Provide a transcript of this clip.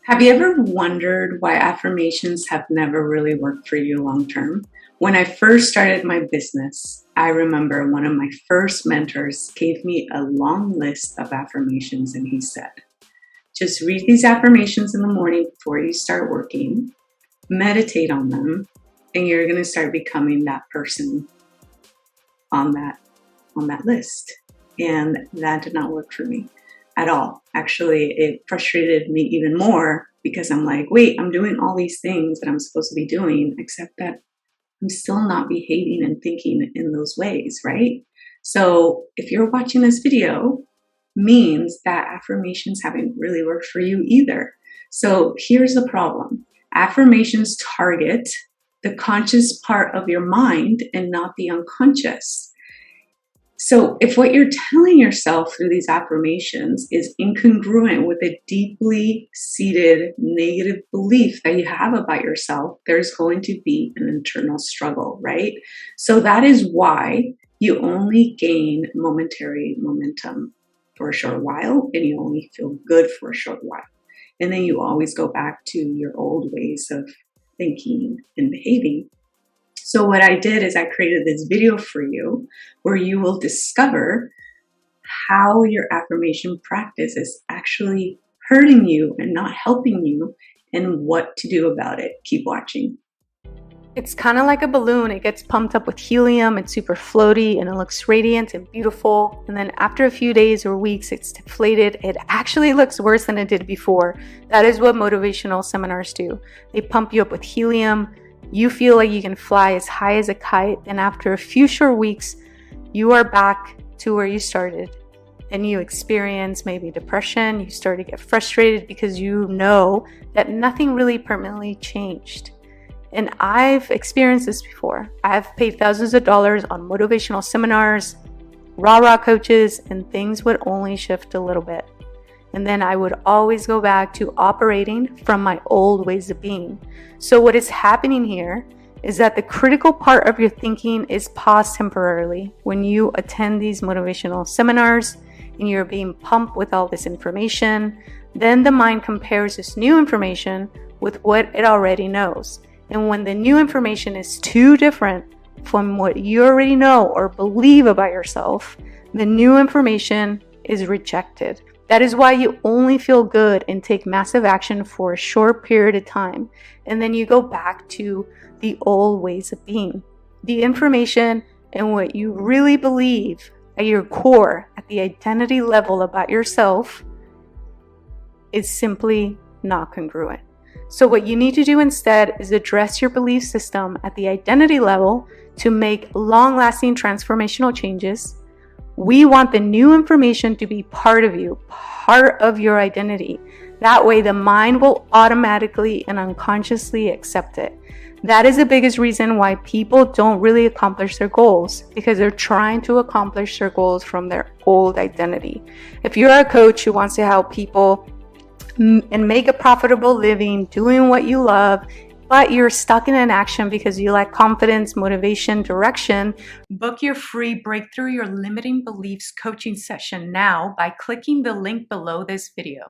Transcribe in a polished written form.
Have you ever wondered why affirmations have never really worked for you long term? When I first started my business, I remember one of my first mentors gave me a long list of affirmations, and he said, just read these affirmations in the morning before you start working, meditate on them, and you're going to start becoming that person on that list. And that did not work for me at all. Actually, it frustrated me even more because I'm like, wait, I'm doing all these things that I'm supposed to be doing, except that I'm still not behaving and thinking in those ways, right? So if you're watching this video, means that affirmations haven't really worked for you either. So here's the problem. Affirmations target the conscious part of your mind and not the unconscious. So if what you're telling yourself through these affirmations is incongruent with a deeply seated negative belief that you have about yourself, there's going to be an internal struggle, right? So that is why you only gain momentary momentum for a short while, and you only feel good for a short while. And then you always go back to your old ways of thinking and behaving. So what I did is I created this video for you where you will discover how your affirmation practice is actually hurting you and not helping you and what to do about it. Keep watching. It's kind of like a balloon. It gets pumped up with helium. It's super floaty and it looks radiant and beautiful. And then after a few days or weeks, it's deflated. It actually looks worse than it did before. That is what motivational seminars do. They pump you up with helium. You feel like you can fly as high as a kite. And after a few short weeks, you are back to where you started. And you experience maybe depression. You start to get frustrated because you know that nothing really permanently changed. And I've experienced this before. I've paid thousands of dollars on motivational seminars, rah-rah coaches, and things would only shift a little bit. And then I would always go back to operating from my old ways of being. So what is happening here is that the critical part of your thinking is paused temporarily when you attend these motivational seminars and you're being pumped with all this information. Then the mind compares this new information with what it already knows. And when the new information is too different from what you already know or believe about yourself, the new information is rejected. That is why you only feel good and take massive action for a short period of time. And then you go back to the old ways of being. The information and what you really believe at your core, at the identity level about yourself, is simply not congruent. So what you need to do instead is address your belief system at the identity level to make long-lasting transformational changes. We want the new information to be part of you, part of your identity. That way the mind will automatically and unconsciously accept it. That is the biggest reason why people don't really accomplish their goals, because they're trying to accomplish their goals from their old identity. If you're a coach who wants to help people and make a profitable living doing what you love, but you're stuck in inaction because you lack confidence, motivation, direction, book your free Breakthrough Your Limiting Beliefs coaching session now by clicking the link below this video.